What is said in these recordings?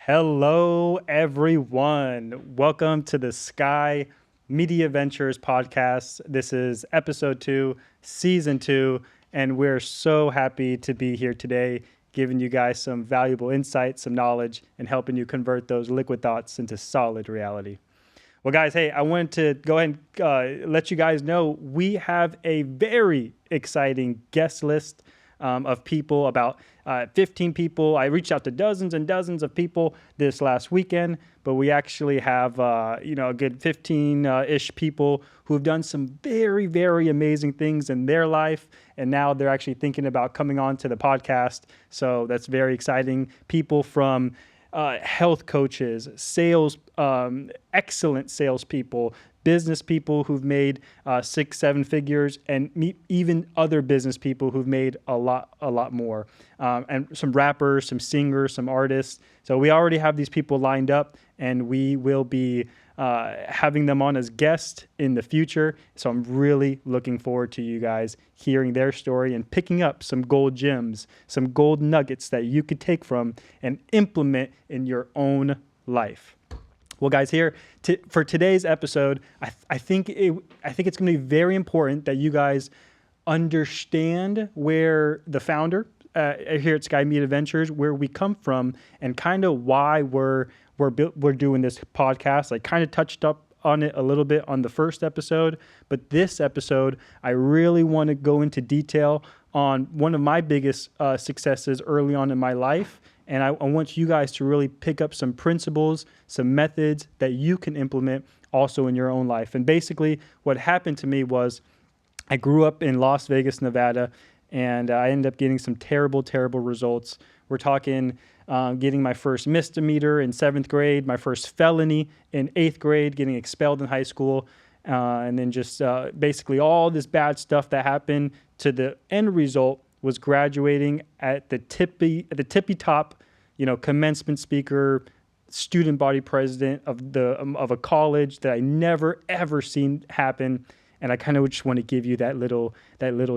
Hello, everyone. Welcome to the Sky Media Ventures podcast. This is episode 2, season 2, and we're so happy to be here today, giving you guys some valuable insights, some knowledge, and helping you convert those liquid thoughts into solid reality. Well, guys, hey, I wanted to go ahead and let you guys know we have a very exciting guest list of people, about 15 people. I reached out to dozens and dozens of people this last weekend, but we actually have, a good 15-ish people who have done some very, very amazing things in their life, and now they're actually thinking about coming on to the podcast. So that's very exciting. People from health coaches, sales, excellent salespeople, business people who've made 6-7 figures, and even other business people who've made a lot more, and some rappers, some singers, some artists. So we already have these people lined up, and we will be having them on as guests in the future. So I'm really looking forward to you guys hearing their story and picking up some gold gems, some gold nuggets that you could take from and implement in your own life. Well, guys, here for today's episode, I think it's going to be very important that you guys understand where the founder here at Sky Media Ventures, where we come from, and kind of why we're doing this podcast. I kind of touched up on it a little bit on the first episode, but this episode, I really want to go into detail on one of my biggest successes early on in my life. And I want you guys to really pick up some principles, some methods that you can implement also in your own life. And basically what happened to me was I grew up in Las Vegas, Nevada, and I ended up getting some terrible, terrible results. We're talking getting my first misdemeanor in 7th grade, my first felony in 8th grade, getting expelled in high school, and then just basically all this bad stuff that happened. To the end result was graduating at the tippy top, commencement speaker, student body president of a college that I never ever seen happen. And I kind of just want to give you that little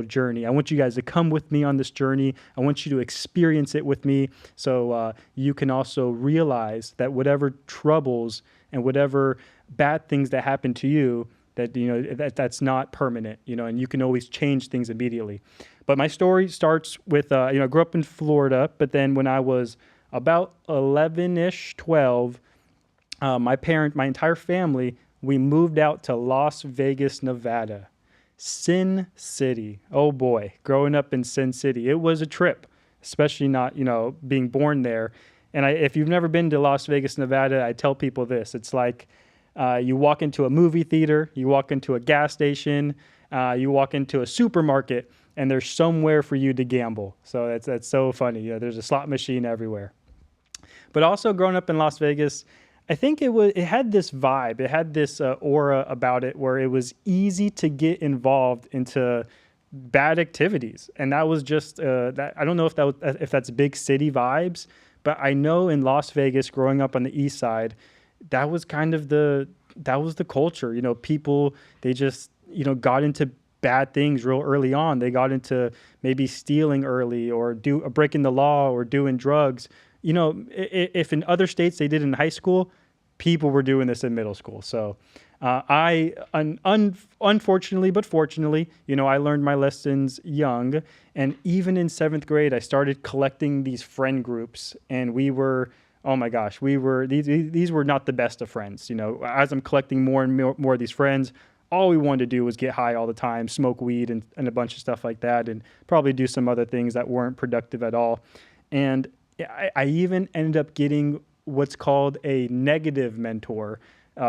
journey. I want you guys to come with me on this journey. I want you to experience it with me, so you can also realize that whatever troubles and whatever bad things that happen to you, that's not permanent, and you can always change things immediately. But my story starts with, I grew up in Florida, but then when I was about 11-ish, 12, my entire family, we moved out to Las Vegas, Nevada. Sin City. Oh boy, growing up in Sin City. It was a trip, especially not, being born there. And if you've never been to Las Vegas, Nevada, I tell people this. It's like you walk into a movie theater, you walk into a gas station, you walk into a supermarket, and there's somewhere for you to gamble. So that's so funny. There's a slot machine everywhere. But also growing up in Las Vegas, I think it had this vibe, it had this aura about it where it was easy to get involved into bad activities, and that was just that. I don't know if that's big city vibes, but I know in Las Vegas, growing up on the east side, that was the culture. People, they just got into bad things real early on. They got into maybe stealing early, or breaking the law, or doing drugs. If in other states they did in high school, people were doing this in middle school. So unfortunately, but fortunately, I learned my lessons young. And even in 7th grade, I started collecting these friend groups, and we were, oh my gosh, these were not the best of friends. As I'm collecting more and more of these friends, all we wanted to do was get high all the time, smoke weed and a bunch of stuff like that, and probably do some other things that weren't productive at all. And I even ended up getting what's called a negative mentor,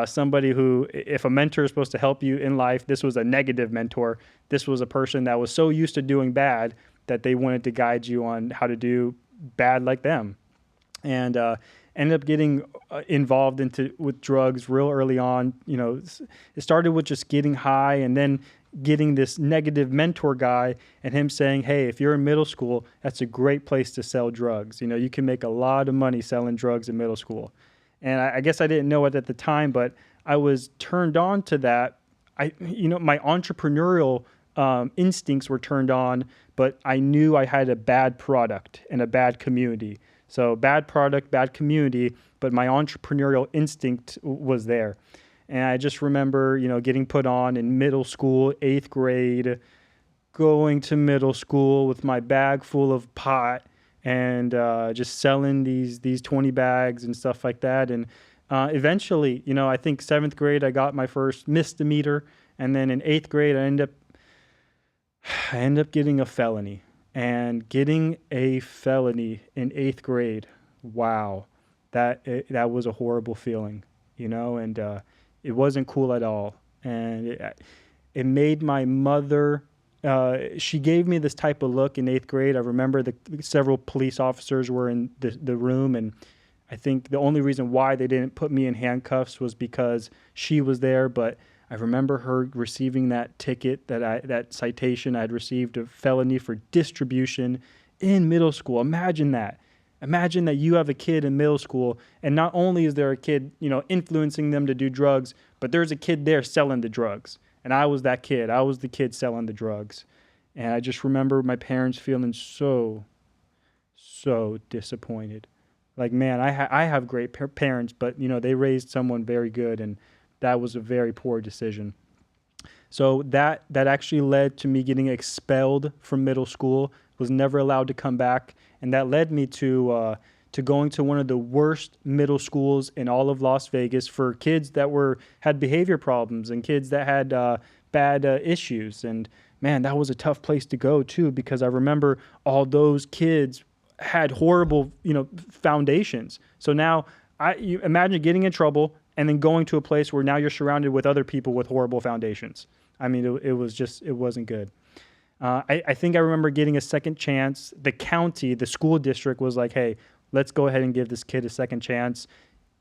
somebody who, if a mentor is supposed to help you in life, this was a negative mentor. This was a person that was so used to doing bad that they wanted to guide you on how to do bad like them. And ended up getting involved with drugs real early on. It started with just getting high, and then getting this negative mentor guy and him saying, hey, if you're in middle school, that's a great place to sell drugs. You can make a lot of money selling drugs in middle school. And I guess I didn't know it at the time, but I was turned on to that. My entrepreneurial instincts were turned on, but I knew I had a bad product and a bad community. So bad product, bad community, but my entrepreneurial instinct was there. And I just remember, getting put on in middle school, 8th grade, going to middle school with my bag full of pot and just selling these 20 bags and stuff like that. And eventually, I think 7th grade, I got my first misdemeanor. And then in 8th grade, I end up getting a felony. And getting a felony in 8th grade, wow, that was a horrible feeling, and it wasn't cool at all. And it made my mother, she gave me this type of look in 8th grade. I remember several police officers were in the room, and I think the only reason why they didn't put me in handcuffs was because she was there. But I remember her receiving that ticket, that citation. I'd received a felony for distribution in middle school. Imagine that. Imagine that you have a kid in middle school, and not only is there a kid, influencing them to do drugs, but there's a kid there selling the drugs. And I was that kid. I was the kid selling the drugs. And I just remember my parents feeling so disappointed. Like, man, I have great parents, but, they raised someone very good, and that was a very poor decision. So that actually led to me getting expelled from middle school, was never allowed to come back. And that led me to going to one of the worst middle schools in all of Las Vegas for kids that had behavior problems and kids that had bad issues. And man, that was a tough place to go too, because I remember all those kids had horrible, foundations. So now you imagine getting in trouble and then going to a place where now you're surrounded with other people with horrible foundations. I mean, it wasn't good. I think I remember getting a second chance. The school district was like, hey, let's go ahead and give this kid a second chance.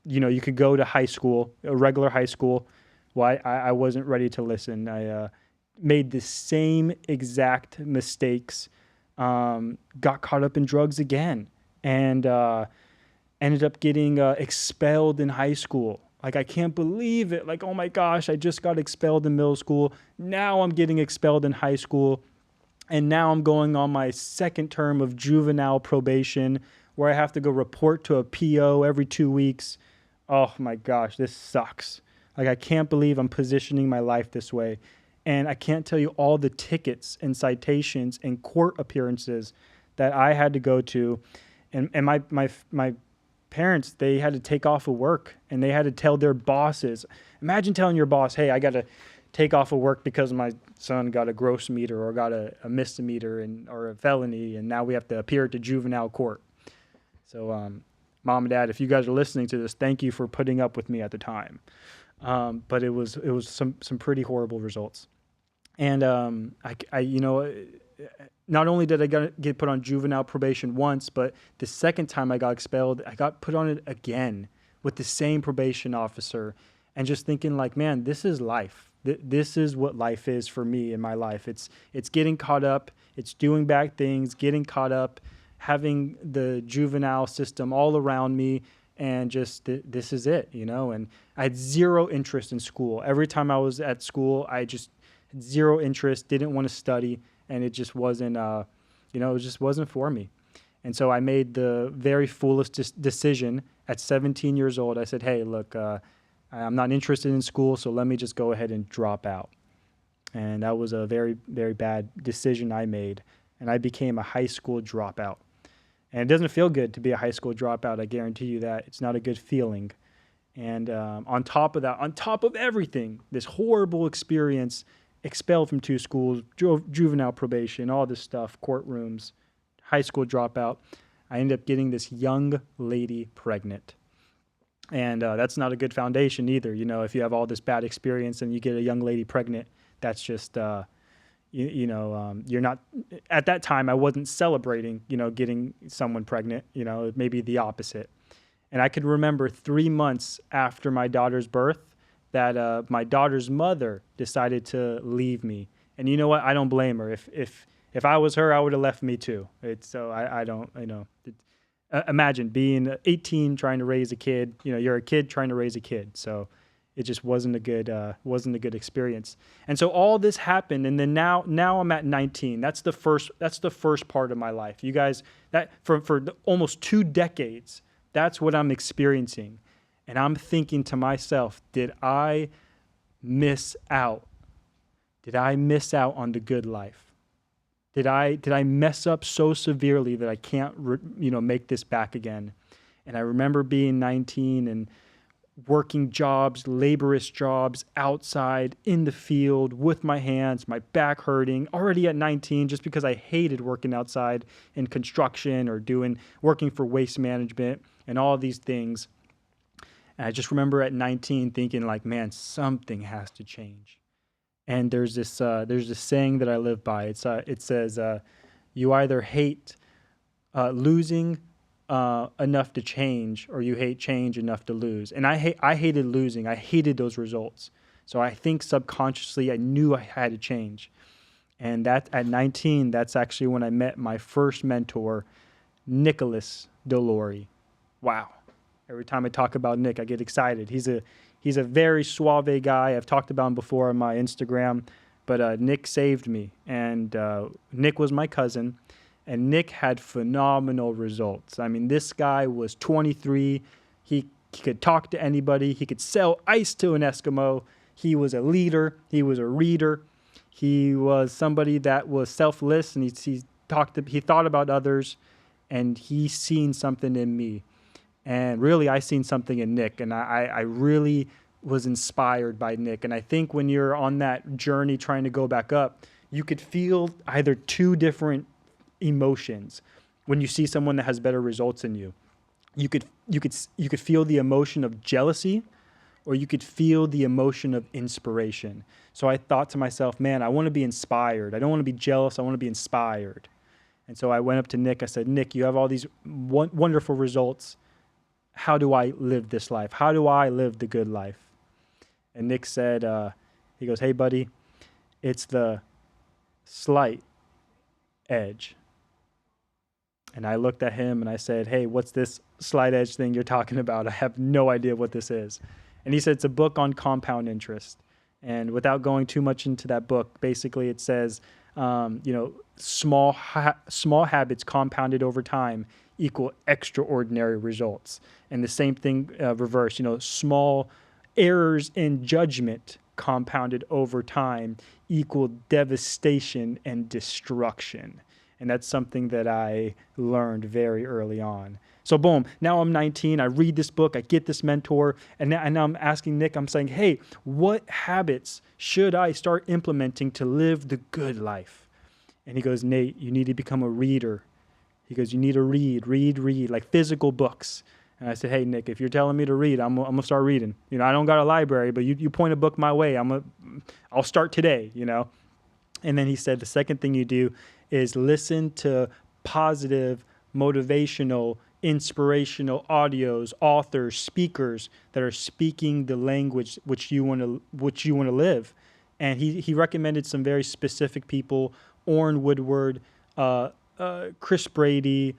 You could go to high school, a regular high school. Well, I wasn't ready to listen. I made the same exact mistakes, got caught up in drugs again, and ended up getting expelled in high school. Like, I can't believe it. Like, oh my gosh, I just got expelled in middle school. Now I'm getting expelled in high school. And now I'm going on my second term of juvenile probation, where I have to go report to a PO every 2 weeks. Oh my gosh, this sucks. Like, I can't believe I'm positioning my life this way. And I can't tell you all the tickets and citations and court appearances that I had to go to. And my parents, they had to take off of work, and they had to tell their bosses. Imagine telling your boss, hey, I got to take off of work because my son got a gross meter or got a misdemeanor or a felony, and now we have to appear to juvenile court. So, Mom and Dad, if you guys are listening to this, thank you for putting up with me at the time. But it was some pretty horrible results. And not only did I get put on juvenile probation once, but the second time I got expelled, I got put on it again with the same probation officer, and just thinking like, man, this is life. This is what life is for me in my life. It's getting caught up. It's doing bad things, getting caught up, having the juvenile system all around me, and just this is it, And I had zero interest in school. Every time I was at school, I just had zero interest, didn't want to study, and it just wasn't, it just wasn't for me. And so I made the very foolish decision at 17 years old. I said, hey, look, I'm not interested in school, so let me just go ahead and drop out. And that was a very, very bad decision I made. And I became a high school dropout. And it doesn't feel good to be a high school dropout. I guarantee you that. It's not a good feeling. And on top of that, on top of everything, this horrible experience, expelled from 2 schools, juvenile probation, all this stuff, courtrooms, high school dropout, I ended up getting this young lady pregnant. And that's not a good foundation either. If you have all this bad experience and you get a young lady pregnant, that's just, you're not, at that time, I wasn't celebrating, getting someone pregnant, maybe the opposite. And I could remember 3 months after my daughter's birth that my daughter's mother decided to leave me. And you know what? I don't blame her. If I was her, I would have left me too. I don't, imagine being 18 trying to raise a kid. You're a kid trying to raise a kid. So it just wasn't a good experience. And so all this happened, and then now I'm at 19. That's the first part of my life. You guys, that for almost 2 decades, that's what I'm experiencing. And I'm thinking to myself, did I miss out? Did I miss out on the good life? Did I mess up so severely that I can't make this back again? And I remember being 19 and working jobs, laborious jobs outside in the field with my hands, my back hurting, already at 19, just because I hated working outside in construction or working for waste management and all these things. And I just remember at 19 thinking like, man, something has to change. And there's this saying that I live by. It says, you either hate losing enough to change, or you hate change enough to lose. And I hated losing. I hated those results. So I think subconsciously I knew I had to change. And that at 19, that's actually when I met my first mentor, Nicholas Delori. Wow. Every time I talk about Nick, I get excited. He's a very suave guy. I've talked about him before on my Instagram, but Nick saved me. And Nick was my cousin. And Nick had phenomenal results. I mean, this guy was 23. He could talk to anybody. He could sell ice to an Eskimo. He was a leader. He was a reader. He was somebody that was selfless, and he thought about others, and he seen something in me. And really, I seen something in Nick, and I really was inspired by Nick. And I think when you're on that journey trying to go back up, you could feel either 2 different emotions when you see someone that has better results than you. You could feel the emotion of jealousy, or you could feel the emotion of inspiration. So I thought to myself, man, I want to be inspired. I don't want to be jealous. I want to be inspired. And so I went up to Nick. I said, Nick, you have all these wonderful results. How do I live this life? How do I live the good life? And Nick said, he goes, hey, buddy, it's the slight edge. And I looked at him and I said, hey, what's this slight edge thing you're talking about? I have no idea what this is. And he said, it's a book on compound interest. And without going too much into that book, basically it says, small habits compounded over time equal extraordinary results. And the same thing reverse, small errors in judgment compounded over time equal devastation and destruction. And that's something that I learned very early on. So boom, now I'm 19, I read this book, I get this mentor, and now I'm asking Nick, I'm saying, hey, what habits should I start implementing to live the good life? And he goes, Nate, you need to become a reader. He goes, you need to read, like physical books. And I said, hey, Nick, if you're telling me to read, I'm going to start reading. I don't got a library, but you point a book my way, I'll start today, And then he said, the second thing you do is listen to positive, motivational, inspirational audios, authors, speakers that are speaking the language which you want to live. And he recommended some very specific people: Orrin Woodward, Chris Brady,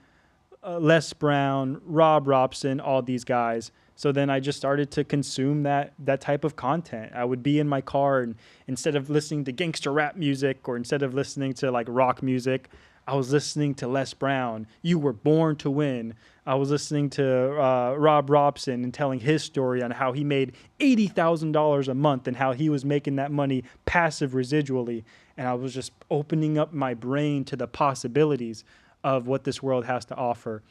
Les Brown, Rob Robson, all these guys. So then I just started to consume that type of content. I would be in my car, and instead of listening to gangster rap music, or instead of listening to like rock music, I was listening to Les Brown, You Were Born to Win. I was listening to Rob Robson and telling his story on how he made $80,000 a month and how he was making that money passive residually. And I was just opening up my brain to the possibilities of what this world has to offer.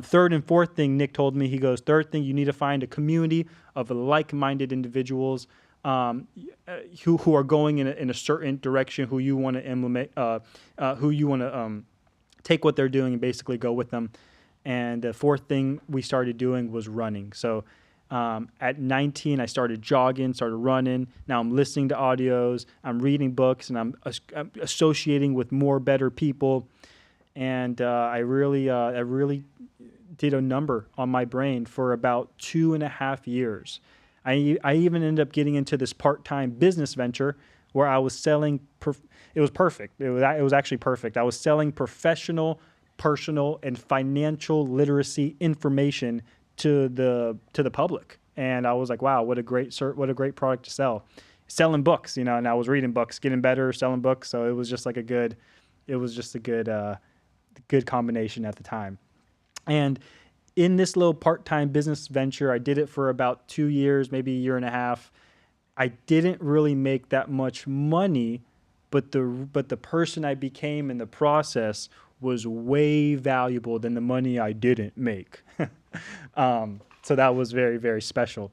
Third and fourth thing, Nick told me, he goes, third thing, you need to find a community of like-minded individuals who are going in a certain direction, who you want to implement, who you want to take what they're doing and basically go with them. And the fourth thing we started doing was running. So at 19, I started jogging, started running. Now I'm listening to audios, I'm reading books, and I'm associating with more better people. And I really did a number on my brain for about 2.5 years. I even ended up getting into this part-time business venture where I was selling. It was perfect. It was actually perfect. I was selling professional, personal, and financial literacy information to the public. And I was like, wow, what a great product to sell. Selling books, and I was reading books, getting better, selling books. So it was just like a good combination at the time. And in this little part-time business venture, I did it for about 2 years, maybe a year and a half. I didn't really make that much money, but the person I became in the process was way valuable than the money I didn't make. So that was very, very special.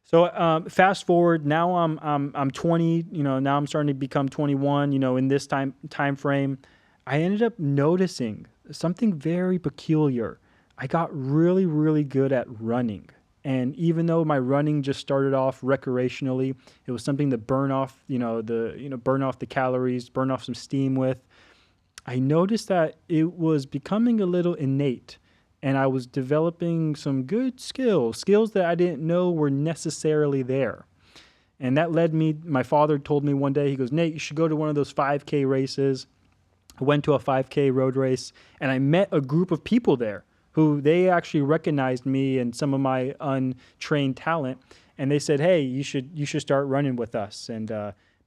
So fast forward, now I'm 20. Now I'm starting to become 21. In this time frame, I ended up noticing something very peculiar. I got really, really good at running. And even though my running just started off recreationally, it was something to burn off, burn off the calories, burn off some steam with. I noticed that it was becoming a little innate, and I was developing some good skills that I didn't know were necessarily there. And that led me, my father told me one day, he goes, Nate, you should go to one of those 5K races. I went to a 5K road race, and I met a group of people there who they actually recognized me and some of my untrained talent. And they said, hey, you should start running with us. And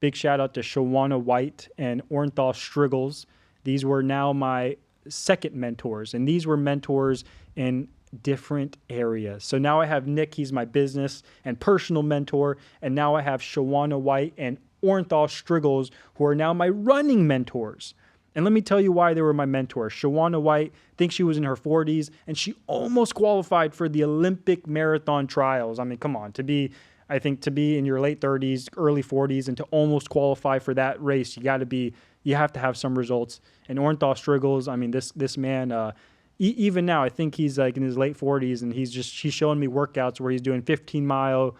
big shout out to Shawana White and Orenthal Striggles. These were now my second mentors, and these were mentors in different areas. So now I have Nick, he's my business and personal mentor, and now I have Shawana White and Orenthal Striggles, who are now my running mentors. And let me tell you why they were my mentors. Shawana White, I think she was in her 40s, and she almost qualified for the Olympic marathon trials. I mean, come on, to be in your late 30s, early 40s, and to almost qualify for that race, you have to have some results. And Orenthal Striggles, I mean, this man, even now, I think he's like in his late 40s, and he's showing me workouts where he's doing 15-mile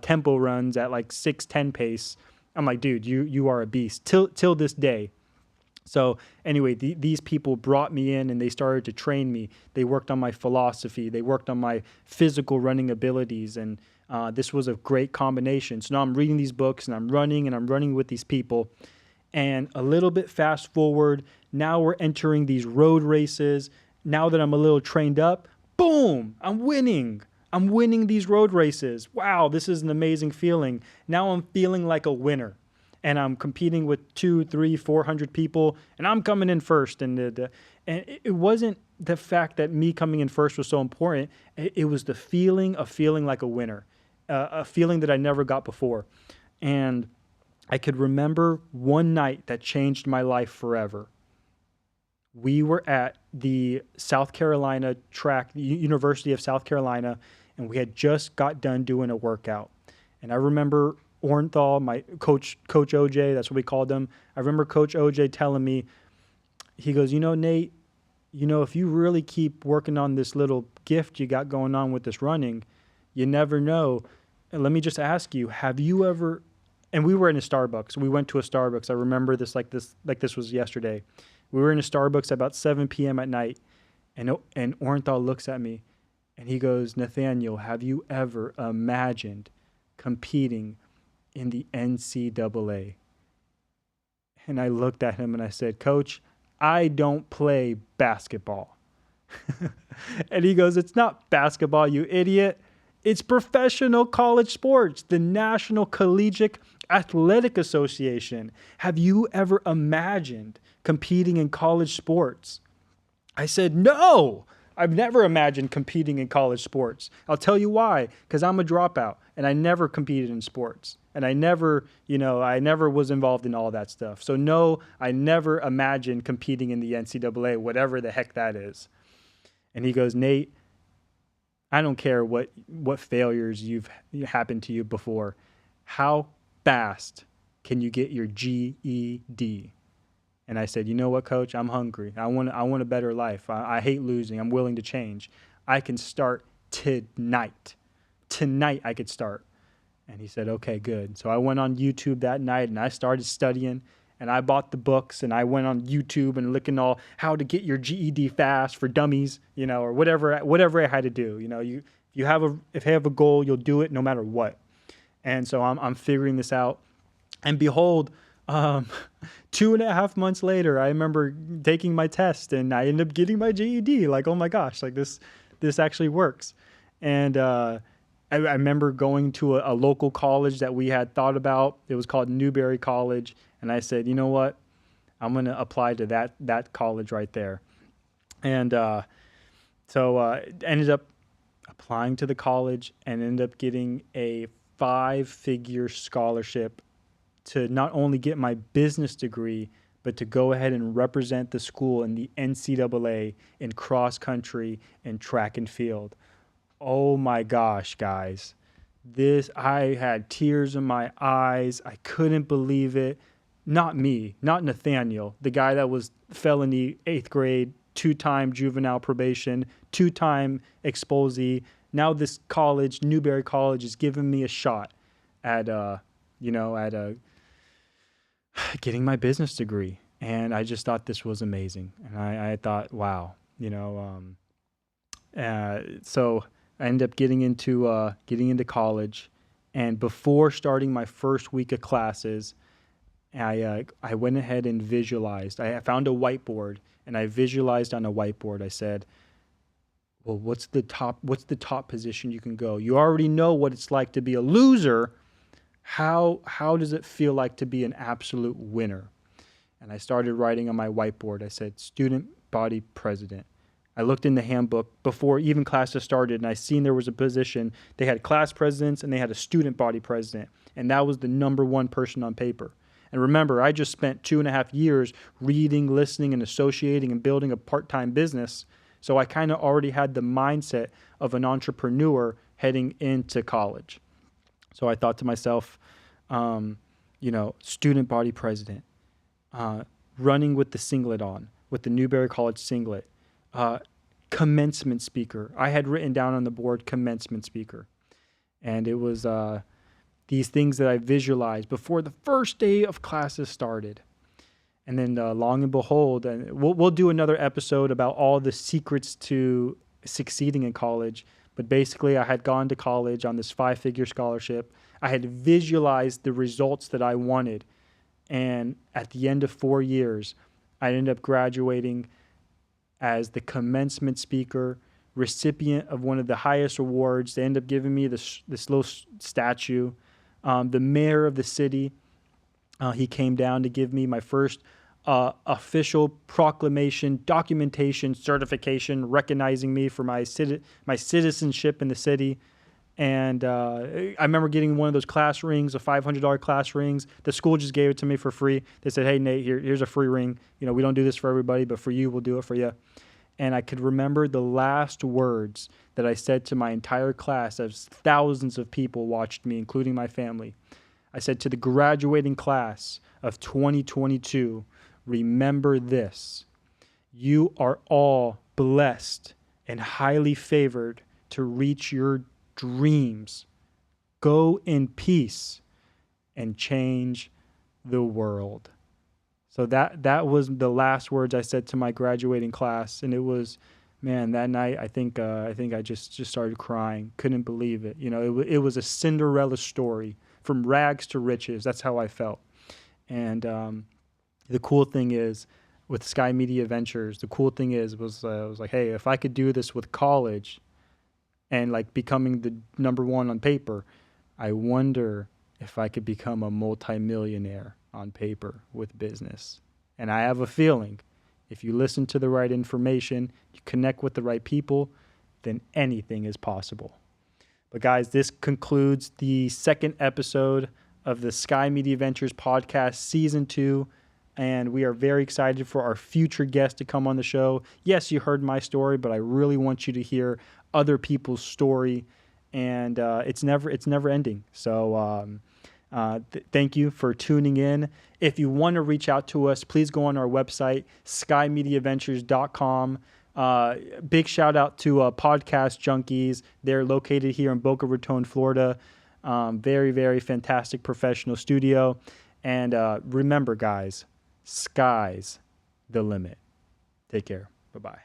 tempo runs at like 6:10 pace. I'm like, dude, you are a beast till this day. So anyway, these people brought me in and they started to train me. They worked on my philosophy. They worked on my physical running abilities. And this was a great combination. So now I'm reading these books and I'm running with these people. And a little bit fast forward, now we're entering these road races. Now that I'm a little trained up, boom, I'm winning. I'm winning these road races. Wow, this is an amazing feeling. Now I'm feeling like a winner. And I'm competing with 200, 300, 400 people, and I'm coming in first. And it wasn't the fact that me coming in first was so important. It was the feeling of feeling like a winner, a feeling that I never got before. And I could remember one night that changed my life forever. We were at the South Carolina track, the University of South Carolina, and we had just got done doing a workout. And I remember Orenthal, my Coach OJ, that's what we called him. I remember Coach OJ telling me, he goes, Nate, if you really keep working on this little gift you got going on with this running, you never know. And let me just ask you, have you ever, and we were in a Starbucks. We went to a Starbucks. I remember this like this was yesterday. We were in a Starbucks about 7 p.m. at night, and Orenthal looks at me, and he goes, Nathaniel, have you ever imagined competing in the NCAA? And I looked at him and I said, Coach, I don't play basketball. And he goes, it's not basketball, you idiot. It's professional college sports, the National Collegiate Athletic Association. Have you ever imagined competing in college sports? I said, no, I've never imagined competing in college sports. I'll tell you why, because I'm a dropout and I never competed in sports. And I never was involved in all that stuff. So no, I never imagined competing in the NCAA, whatever the heck that is. And he goes, Nate, I don't care what failures you've happened to you before. How fast can you get your GED? And I said, you know what, Coach? I'm hungry. I want a better life. I hate losing. I'm willing to change. I can start tonight. Tonight I could start. And he said, okay, good. So I went on YouTube that night and I started studying and I bought the books and I went on YouTube and looking all how to get your GED fast for dummies, or whatever I had to do. If you have a goal, you'll do it no matter what. And so I'm figuring this out. And behold, 2.5 months later, I remember taking my test and I ended up getting my GED. Like, oh my gosh, like this actually works. And I remember going to a local college that we had thought about. It was called Newberry College. And I said, you know what? I'm going to apply to that college right there. And so ended up applying to the college and ended up getting a 5-figure scholarship to not only get my business degree, but to go ahead and represent the school in the NCAA in cross country and track and field. Oh my gosh, guys. I had tears in my eyes. I couldn't believe it. Not me, not Nathaniel, the guy that was felony 8th grade, 2-time juvenile probation, 2-time expulsee. Now this college, Newberry College, is giving me a shot at, getting my business degree. And I just thought this was amazing. And I thought, wow, so I ended up getting into college. And before starting my first week of classes, I went ahead and visualized. I found a whiteboard and I visualized on a whiteboard. I said, well, what's the top position you can go? You already know what it's like to be a loser. How does it feel like to be an absolute winner? And I started writing on my whiteboard. I said, student body president. I looked in the handbook before even classes started, and I seen there was a position. They had class presidents and they had a student body president, and that was the number one person on paper. And remember, I just spent 2.5 years reading, listening, and associating and building a part-time business. So I kind of already had the mindset of an entrepreneur heading into college. So I thought to myself, student body president, running with the singlet on, with the Newberry College singlet, commencement speaker. I had written down on the board commencement speaker. And it was these things that I visualized before the first day of classes started. And then long and behold, and we'll do another episode about all the secrets to succeeding in college. But basically, I had gone to college on this 5-figure scholarship. I had visualized the results that I wanted. And at the end of 4 years, I ended up graduating as the commencement speaker, recipient of one of the highest awards. They ended up giving me this little statue. The mayor of the city, he came down to give me my first official proclamation, documentation, certification, recognizing me for my citizenship in the city. And I remember getting one of those class rings, a $500 class rings. The school just gave it to me for free. They said, hey, Nate, here's a free ring. We don't do this for everybody, but for you, we'll do it for you. And I could remember the last words that I said to my entire class as thousands of people watched me, including my family. I said to the graduating class of 2022, remember this. You are all blessed and highly favored to reach your dreams. Go in peace and change the world. So that was the last words I said to my graduating class, and it was, man, that night I think I just started crying. Couldn't believe it. It was a Cinderella story from rags to riches. That's how I felt. And the cool thing is, with Sky Media Ventures, was like, hey, if I could do this with college, and like becoming the number one on paper, I wonder if I could become a multimillionaire on paper with business. And I have a feeling if you listen to the right information, you connect with the right people, then anything is possible. But guys, this concludes the second episode of the Sky Media Ventures podcast, season 2. And we are very excited for our future guests to come on the show. Yes, you heard my story, but I really want you to hear other people's story, and it's never ending. So thank you for tuning in. If you want to reach out to us, please go on our website, skymediaventures.com. Big shout out to Podcast Junkies. They're located here in Boca Raton, Florida. Very, very fantastic professional studio. And remember, guys, sky's the limit. Take care. Bye-bye.